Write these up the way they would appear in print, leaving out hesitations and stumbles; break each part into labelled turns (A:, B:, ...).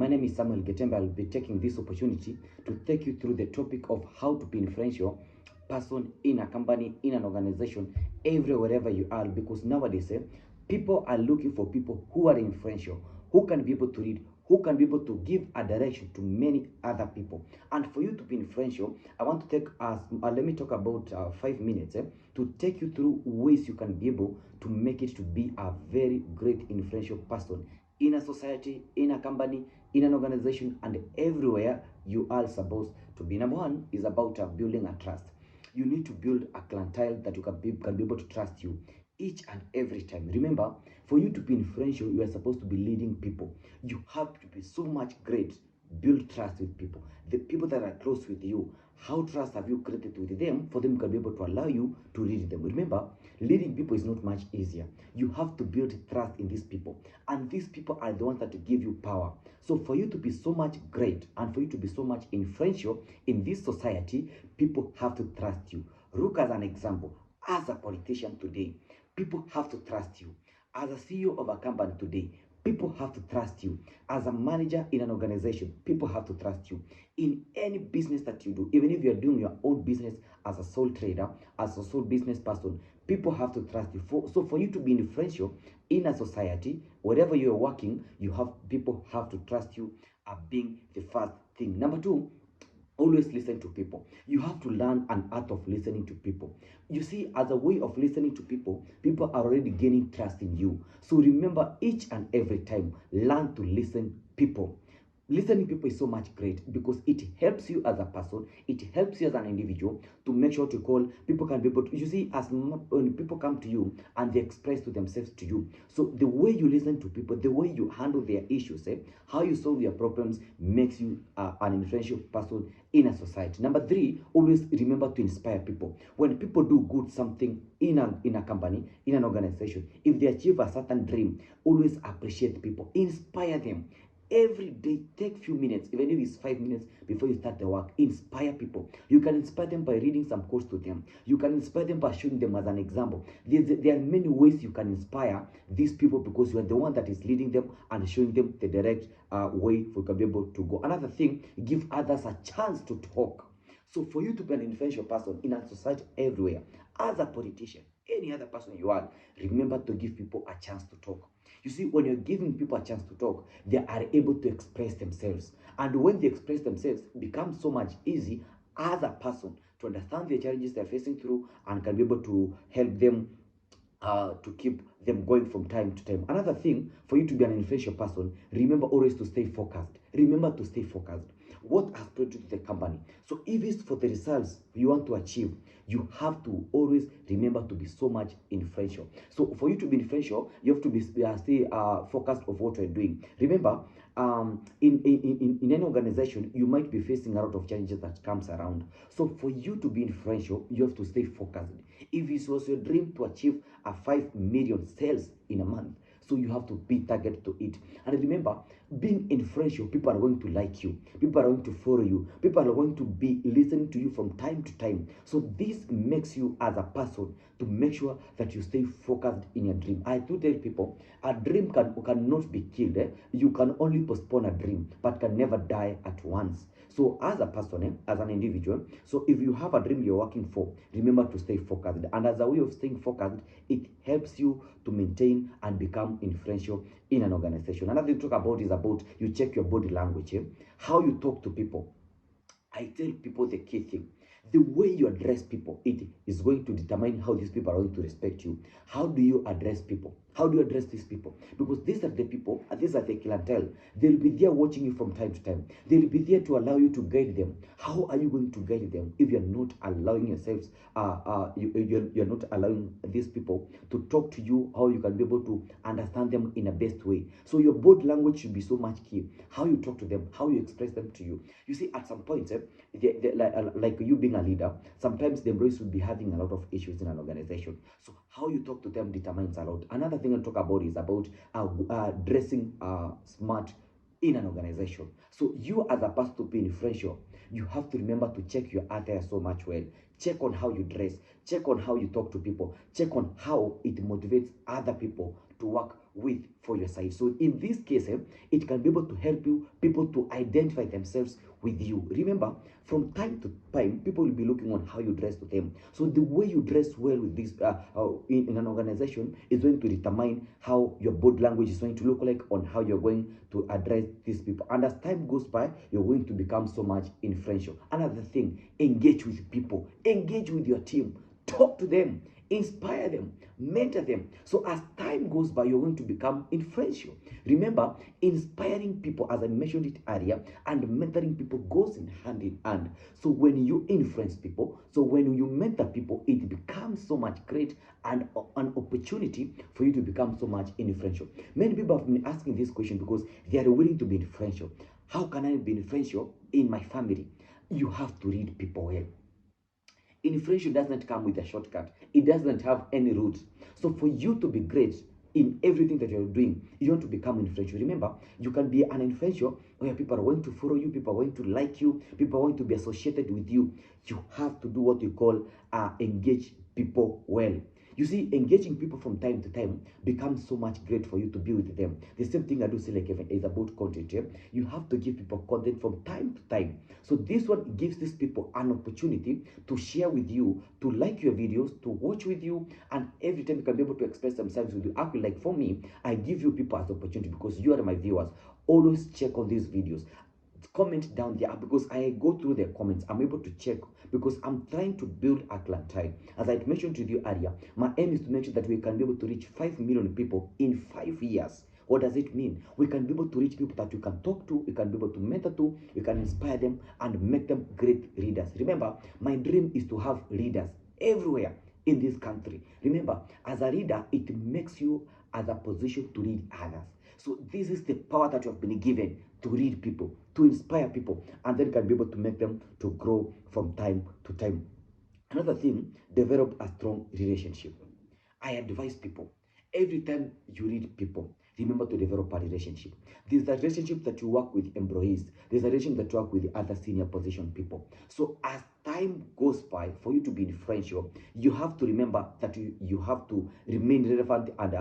A: My name is Samuel Getembe. I'll be taking this opportunity to take you through the topic of how to be influential person in a company, in an organization, everywhere, wherever you are. Because nowadays, people are looking for people who are influential, who can be able to lead, who can be able to give a direction to many other people. And for you to be influential, I want to take us, let me talk about 5 minutes to take you through ways you can be able to make it to be a very great influential person in a society, in a company, in an organization, and everywhere you are supposed to be. Number one is about building a trust. You need to build a clientele that you can be able to trust you each and every time. Remember, for you to be influential, you are supposed to be leading people. You have to be so much great. Build trust with people. The people that are close with you, how trust have you created with them for them to be able to allow you to lead them? Remember, leading people is not much easier. You have to build trust in these people, and these people are the ones that give you power. So for you to be so much great and for you to be so much influential in this society, people have to trust you. Look as an example. As a politician today, people have to trust you. As a CEO of a company today, people have to trust you. As a manager in an organization, people have to trust you. In any business that you do, even if you're doing your own business as a sole trader, as a sole business person, people have to trust you. So for you to be influential in a society, wherever you're working, people have to trust you as being the first thing. Number two, always listen to people. You have to learn an art of listening to people. You see, as a way of listening to people, people are already gaining trust in you. So remember, each and every time, learn to listen people. Listening people is so much great because it helps you as a person, it helps you as an individual to make sure to call people can be able to, you see, when people come to you and they express to themselves to you. So the way you listen to people, the way you handle their issues, how you solve their problems makes you an influential person in a society. Number three, always remember to inspire people. When people do good something in a company, in an organization, if they achieve a certain dream, always appreciate people, inspire them. Every day, take few minutes, even if it's 5 minutes before you start the work, inspire people. You can inspire them by reading some quotes to them. You can inspire them by showing them as an example. There are many ways you can inspire these people because you are the one that is leading them and showing them the direct way for you to be able to go. Another thing, give others a chance to talk. So for you to be an influential person in a society everywhere, as a politician, any other person you are, remember to give people a chance to talk. You see, when you're giving people a chance to talk, they are able to express themselves. And when they express themselves, it becomes so much easy as a person to understand the challenges they're facing through and can be able to help them to keep them going from time to time. Another thing, for you to be an influential person, remember always to stay focused. Remember to stay focused. What has brought you to the company? So if it's for the results you want to achieve, you have to always remember to be so much influential. So for you to be influential, you have to be stay focused of what you're doing. Remember, in any organization, you might be facing a lot of challenges that comes around. So for you to be influential, you have to stay focused. If it was your dream to achieve a 5 million sales in a month, so you have to be targeted to it. And remember, being influential, people are going to like you. People are going to follow you. People are going to be listening to you from time to time. So this makes you as a person to make sure that you stay focused in your dream. I do tell people, a dream cannot be killed. You can only postpone a dream, but can never die at once. So as a person, as an individual, so if you have a dream you're working for, remember to stay focused. And as a way of staying focused, it helps you to maintain and become influential in an organization. Another thing to talk about is about you check your body language, how you talk to people. I tell people the key thing. The way you address people, it is going to determine how these people are going to respect you. How do you address people? How do you address these people? Because these are the people, and these are the clientele. They'll be there watching you from time to time. They'll be there to allow you to guide them. How are you going to guide them if you're not allowing yourselves, you're not allowing these people to talk to you, how you can be able to understand them in a best way? So your body language should be so much key. How you talk to them, how you express them to you. You see, at some point, like you being a leader, sometimes the employees will be having a lot of issues in an organization. So how you talk to them determines a lot. Another thing I'll talk about is about dressing smart in an organization. So you as a person to be influential, you have to remember to check your attire so much well. Check on how you dress. Check on how you talk to people. Check on how it motivates other people to work with for your side. So in this case, it can be able to help you people to identify themselves with you. Remember, from time to time, people will be looking on how you dress to them. So the way you dress well with this in an organization is going to determine how your body language is going to look like, on how you're going to address these people. And as time goes by, you're going to become so much influential. Another thing, engage with people, engage with your team, talk to them, inspire them, mentor them. So as time goes by, you're going to become influential. Remember, inspiring people, as I mentioned it earlier, and mentoring people goes in hand. So when you influence people, so when you mentor people, it becomes so much great and an opportunity for you to become so much influential. Many people have been asking this question because they are willing to be influential. How can I be influential in my family? You have to read people well. Inflation doesn't come with a shortcut. It doesn't have any route. So for you to be great in everything that you're doing, you want to become influential. Remember, you can be an influential where people are going to follow you, people are going to like you, people are going to be associated with you. You have to do what you call engage people well. You see, engaging people from time to time becomes so much great for you to be with them. The same thing I do say like is about content. Yeah? You have to give people content from time to time. So this one gives these people an opportunity to share with you, to like your videos, to watch with you, and every time you can be able to express themselves with you. Actually, like for me, I give you people as opportunity because you are my viewers. Always check on these videos, comment down there because I go through the comments. I'm able to check because I'm trying to build Atlantide. As I mentioned to you earlier, my aim is to make sure that we can be able to reach 5 million people in 5 years. What does it mean? We can be able to reach people that you can talk to, we can be able to mentor to, we can inspire them and make them great leaders. Remember, my dream is to have leaders everywhere in this country. Remember, as a leader, it makes you as a position to lead others. So this is the power that you have been given to lead people, to inspire people, and then can be able to make them to grow from time to time. Another thing, develop a strong relationship. I advise people, every time you read people, remember to develop a relationship. There's a relationship that you work with employees. There's a relationship that you work with other senior position people. So as time goes by, for you to be influential, you have to remember that you have to remain relevant and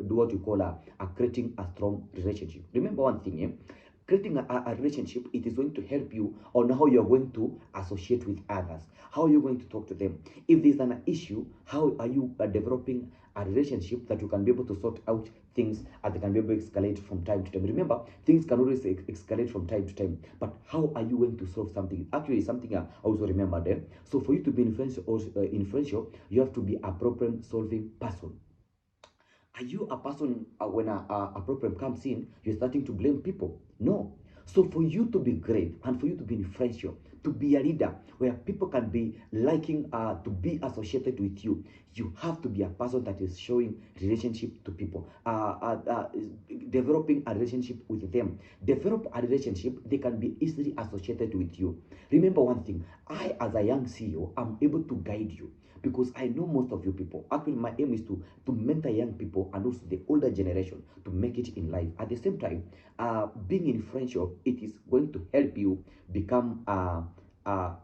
A: do what you call creating a strong relationship. Remember one thing, creating a relationship, it is going to help you on how you're going to associate with others, how you're going to talk to them. If there's an issue, how are you developing a relationship that you can be able to sort out things and they can be able to escalate from time to time. Remember, things can always escalate from time to time, but how are you going to solve something? Actually, something I also remember there. So for you to be influential, you have to be a problem solving person. Are you a person when a problem comes in, you're starting to blame people? No. So for you to be great and for you to be influential, to be a leader where people can be liking to be associated with you, you have to be a person that is showing relationship to people, developing a relationship with them. Develop a relationship, they can be easily associated with you. Remember one thing, I as a young CEO, I'm able to guide you because I know most of you people. Actually, my aim is to mentor young people and also the older generation to make it in life. At the same time, being influential, it is going to help you become a, a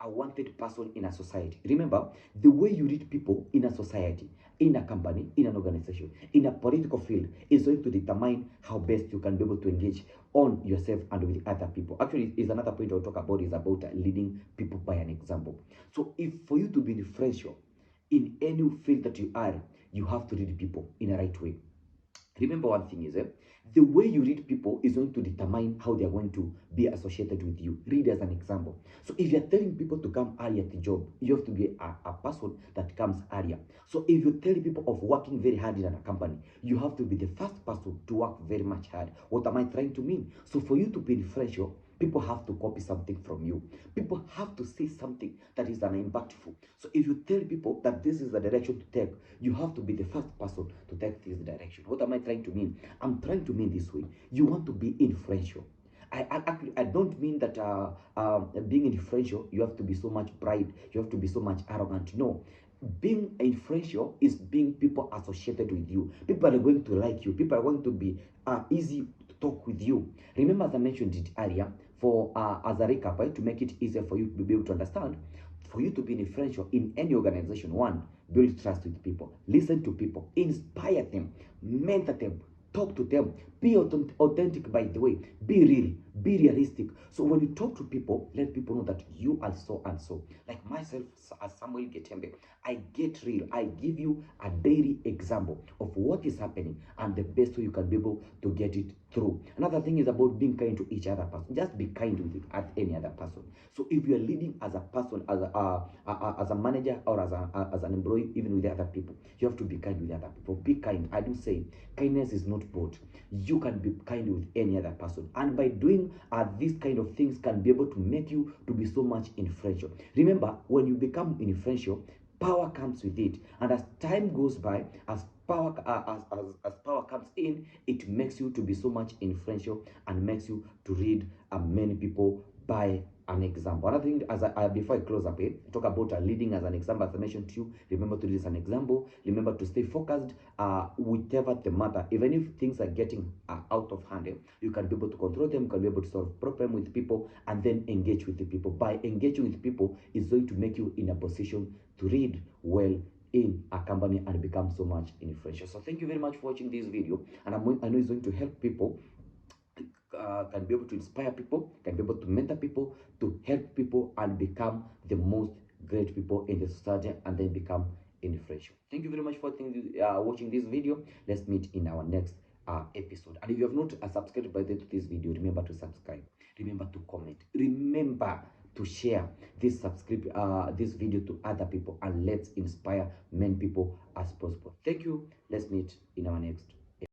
A: wanted person in a society. Remember, the way you read people in a society, in a company, in an organization, in a political field is going to determine how best you can be able to engage on yourself and with other people. Actually, is another point I'll talk about is about leading people by an example. So if for you to be influential in any field that you are, you have to read people in a right way. Remember one thing is the way you read people is going to determine how they are going to be associated with you. Read as an example. So if you're telling people to come early at the job, you have to be a person that comes earlier. So if you tell people of working very hard in a company, you have to be the first person to work very much hard. What am I trying to mean? So for you to be influential, people have to copy something from you. People have to say something that is an impactful. So if you tell people that this is the direction to take, you have to be the first person to take this direction. What am I trying to mean? I'm trying to mean this way. You want to be influential. I don't mean that being influential, you have to be so much pride, you have to be so much arrogant. No. Being influential is being people associated with you. People are going to like you. People are going to be easy to talk with you. Remember, as I mentioned it earlier, for as a recap, to make it easier for you to be able to understand, For you to be influential in any organization, one, build trust with people, listen to people, inspire them, mentor them, talk to them, be authentic, by the way, be real, be realistic. So when you talk to people, let people know that you are so and so. Like myself, as Samuel Getembe, I get real. I give you a daily example of what is happening and the best way you can be able to get it through. Another thing is about being kind to each other person. Just be kind with it at any other person. So if you are leading as a person, as a manager or as an employee, even with the other people, you have to be kind with the other people. Be kind. I do say kindness is not bought. You can be kind with any other person, and by doing these kind of things can be able to make you to be so much influential. Remember, when you become influential, power comes with it, and as time goes by, as power comes in, it makes you to be so much influential and makes you to lead many people by an example. Another thing, before I close up, talk about leading as an example. As I mentioned to you, remember to lead as an example. Remember to stay focused, whatever the matter. Even if things are getting out of hand, you can be able to control them. You can be able to solve problem with people, and then engage with the people. By engaging with people, is going to make you in a position to lead well in a company and become so much influential. So thank you very much for watching this video, and I know it's going to help people, can be able to inspire people, can be able to mentor people, to help people and become the most great people in the society, and then become influential. Thank you very much for watching this video. Let's meet in our next episode. And if you have not subscribed by the to this video, remember to subscribe, remember to comment, remember to share this video to other people, and let's inspire many people as possible. Thank you. Let's meet in our next